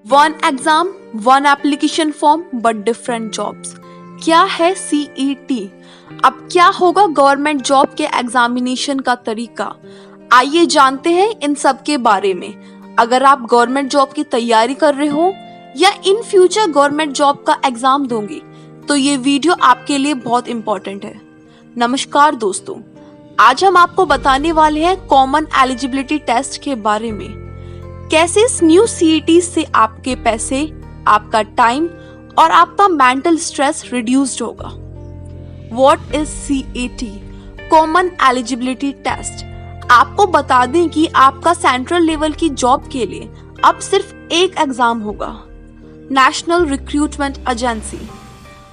One exam, one application form but different jobs. क्या है CET? अब क्या होगा गवर्नमेंट जॉब के एग्जामिनेशन का तरीका? आइए जानते हैं इन सब के बारे में। अगर आप गवर्नमेंट जॉब की तैयारी कर रहे हो या इन फ्यूचर गवर्नमेंट जॉब का एग्जाम दोगे तो ये वीडियो आपके लिए बहुत इंपॉर्टेंट है। नमस्कार दोस्तों, आज हम आपको बताने वाले हैं कॉमन एलिजिबिलिटी टेस्ट के बारे में। कैसे इस न्यू सीईटी से आपके पैसे, आपका टाइम और आपका मेंटल स्ट्रेस रिड्यूस्ड होगा। What is CET? Common eligibility test. आपको बता दें कि आपका सेंट्रल लेवल की जॉब के लिए अब सिर्फ एक एग्जाम होगा, नेशनल रिक्रूटमेंट एजेंसी।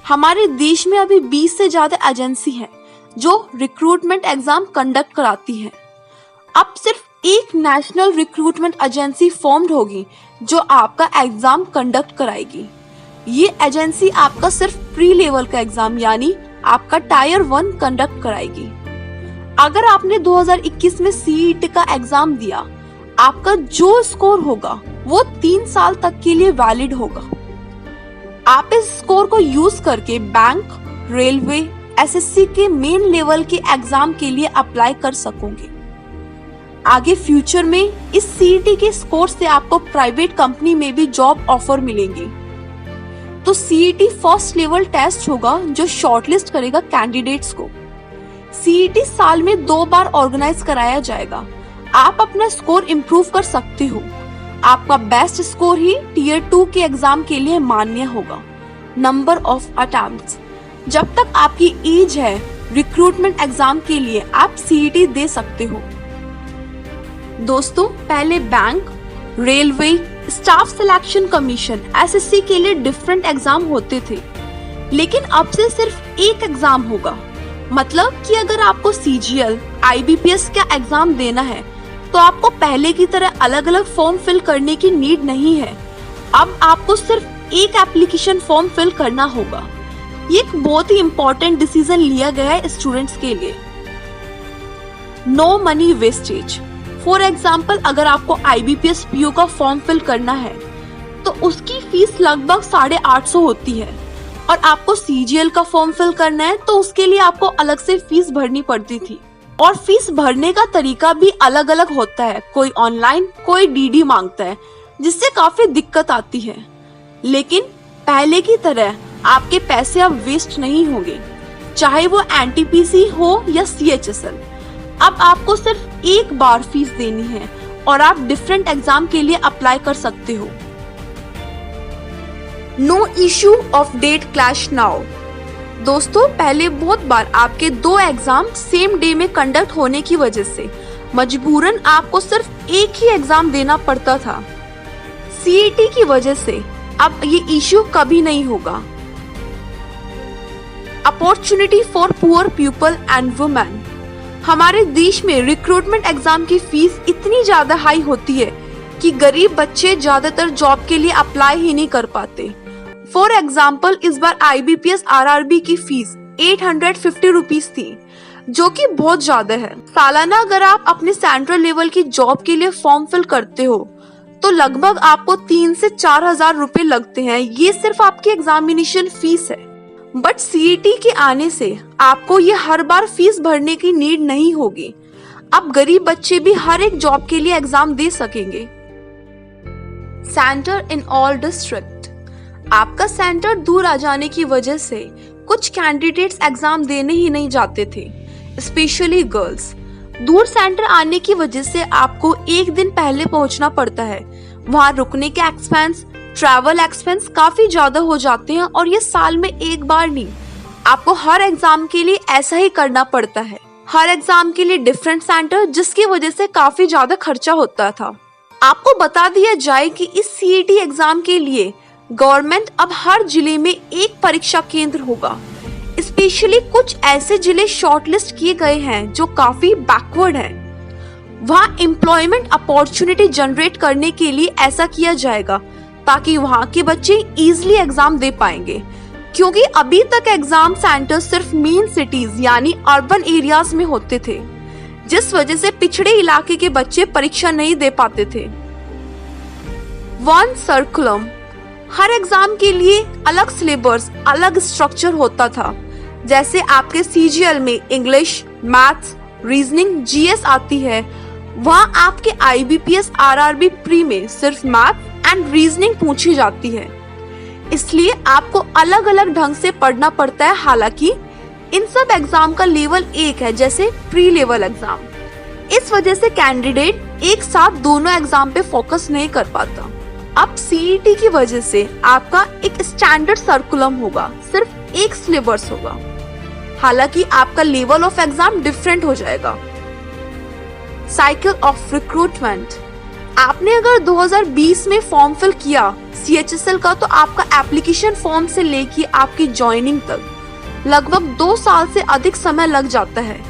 हमारे देश में अभी 20 से ज्यादा एजेंसी हैं जो रिक्रूटमेंट एग्जाम कंडक्ट कराती हैं। अब सिर्फ एक नेशनल रिक्रूटमेंट एजेंसी फॉर्म्ड होगी जो आपका एग्जाम कंडक्ट कराएगी। ये एजेंसी आपका सिर्फ प्री लेवल का एग्जाम यानी आपका टायर 1 कंडक्ट कराएगी। अगर आपने 2021 में सीईटी का एग्जाम दिया, आपका जो स्कोर होगा वो 3 साल तक के लिए वैलिड होगा। आप इस स्कोर को यूज करके बैंक, रेलवे, एसएससी के मेन लेवल के एग्जाम के लिए अप्लाई कर सकोगे। आगे फ्यूचर में इस सीईटी के स्कोर से आपको प्राइवेट कंपनी में भी जॉब ऑफर मिलेंगी। तो सीईटी फर्स्ट लेवल टेस्ट होगा जो शॉर्टलिस्ट करेगा कैंडिडेट्स को। सीईटी साल में 2 बार ऑर्गेनाइज कराया जाएगा। आप अपना स्कोर इम्प्रूव कर सकते हो। आपका बेस्ट स्कोर ही टीयर 2 के एग्जाम के लिए मान्य होगा। Number of attempts. जब तक आपकी एज है, रिक्रूटमेंट एग्जाम के लिए आप सीईटी दे सकते हो। दोस्तों, पहले bank, railway, staff selection commission, SSC के लिए डिफरेंट एग्जाम होते थे, लेकिन अब से सिर्फ एक एग्जाम होगा। मतलब कि अगर आपको सीजीएल, आईबीपीएस का एग्जाम देना है तो आपको पहले की तरह अलग अलग फॉर्म फिल करने की नीड नहीं है। अब आपको सिर्फ एक एप्लीकेशन फॉर्म फिल करना होगा। ये एक बहुत ही इम्पोर्टेंट डिसीजन लिया गया है स्टूडेंट्स के लिए। No money wastage. For example, अगर आपको आईबीपीएस पीओ का फॉर्म फिल करना है तो उसकी फीस लगभग 850 होती है, और आपको सीजीएल का फॉर्म फिल करना है तो उसके लिए आपको अलग से फीस भरनी पड़ती थी। और फीस भरने का तरीका भी अलग अलग होता है, कोई ऑनलाइन, कोई डीडी मांगता है, जिससे काफी दिक्कत आती है। लेकिन पहले की तरह आपके पैसे अब वेस्ट नहीं होंगे, चाहे वो एनटीपीसी हो या सीएचएसएल। अब आपको सिर्फ एक बार फीस देनी है और आप डिफरेंट एग्जाम के लिए अप्लाई कर सकते हो। No issue of date clash now. दोस्तों, पहले बहुत बार आपके 2 एग्जाम सेम डे में कंडक्ट होने की वजह से मजबूरन आपको सिर्फ एक ही एग्जाम देना पड़ता था। सीईटी की वजह से अब ये इश्यू कभी नहीं होगा। Opportunity for poor people and women. हमारे देश में रिक्रूटमेंट एग्जाम की फीस इतनी ज्यादा हाई होती है कि गरीब बच्चे ज्यादातर जॉब के लिए अप्लाई ही नहीं कर पाते। फॉर एग्जाम्पल, इस बार आईबीपीएस आरआरबी की फीस 850 रुपीज थी, जो कि बहुत ज्यादा है। सालाना अगर आप अपने सेंट्रल लेवल की जॉब के लिए फॉर्म फिल करते हो तो लगभग आपको 3 से 4 हजार रुपए लगते हैं। ये सिर्फ आपकी एग्जामिनेशन फीस है। बट सीईटी के आने से आपको ये हर बार फीस भरने की नीड नहीं होगी। अब गरीब बच्चे भी हर एक जॉब के लिए एग्जाम दे सकेंगे। Centre in all district. आपका सेंटर दूर आ जाने की वजह से कुछ कैंडिडेट्स एग्जाम देने ही नहीं जाते थे, स्पेशली गर्ल्स। दूर सेंटर आने की वजह से आपको एक दिन पहले पहुंचना पड़ता है। वहां रुकने के एक्सपेंस, ट्रैवल एक्सपेंस काफी ज्यादा हो जाते हैं, और ये साल में एक बार नहीं, आपको हर एग्जाम के लिए ऐसा ही करना पड़ता है। हर एग्जाम के लिए डिफरेंट सेंटर, जिसकी वजह से काफी ज्यादा खर्चा होता था। आपको बता दिया जाए कि इस सीईटी एग्जाम के लिए गवर्नमेंट अब हर जिले में एक परीक्षा केंद्र होगा। स्पेशली कुछ ऐसे जिले शॉर्टलिस्ट किए गए हैं जो काफी बैकवर्ड हैं। वहाँ एम्प्लॉयमेंट अपॉर्चुनिटी जनरेट करने के लिए ऐसा किया जाएगा ताकि वहाँ के बच्चे इजीली एग्जाम दे पाएंगे, क्योंकि अभी तक एग्जाम सेंटर सिर्फ मेन सिटीज यानी अर्बन एरियाज में होते थे, जिस वजह से पिछड़े इलाके के बच्चे परीक्षा नहीं दे पाते थे। वन सर्कुलम। हर एग्जाम के लिए अलग सिलेबस, अलग स्ट्रक्चर होता था। जैसे आपके सीजीएल में इंग्लिश, मैथ्स, रीजनिंग, जीएस आती है, वहाँ आपके आईबीपीएस आरआरबी प्री में सिर्फ मैथ एंड रीजनिंग पूछी जाती है। इसलिए आपको अलग अलग ढंग से पढ़ना पड़ता है। हालांकि इन सब एग्जाम का लेवल एक है, जैसे प्री लेवल एग्जाम। इस वजह से कैंडिडेट एक साथ दोनों एग्जाम पे फोकस नहीं कर पाता। अब सीईटी की वजह से आपका एक स्टैंडर्ड सर्कुलम होगा, सिर्फ एक सिलेबस होगा। हालांकि आपका लेवल ऑफ एग्जाम डिफरेंट हो जाएगा। Cycle of recruitment. आपने अगर 2020 में फॉर्म फिल किया सीएचएसएल का, तो आपका एप्लीकेशन फॉर्म से लेके आपकी ज्वाइनिंग तक लगभग 2 साल से अधिक समय लग जाता है,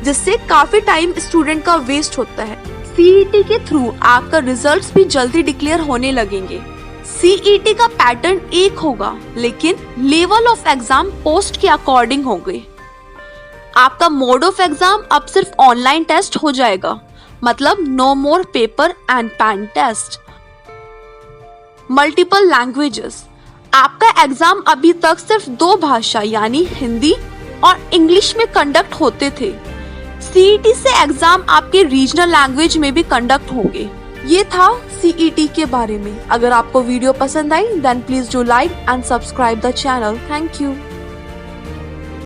जिससे काफी टाइम स्टूडेंट का वेस्ट होता है। सीईटी के थ्रू आपका रिजल्ट्स भी जल्दी डिक्लेयर होने लगेंगे। सीईटी का पैटर्न एक होगा, लेकिन लेवल ऑफ एग्जाम पोस्ट के अकॉर्डिंग होंगे। आपका मोड ऑफ एग्जाम अब सिर्फ ऑनलाइन टेस्ट हो जाएगा, मतलब no more paper and pen test. Multiple languages. आपका एग्जाम अभी तक सिर्फ 2 भाषा यानी हिंदी और इंग्लिश में कंडक्ट होते थे। सीईटी से एग्जाम आपके रीजनल लैंग्वेज में भी कंडक्ट होंगे। ये था सीईटी के बारे में। अगर आपको वीडियो पसंद आई then please do like and subscribe the channel. Thank you.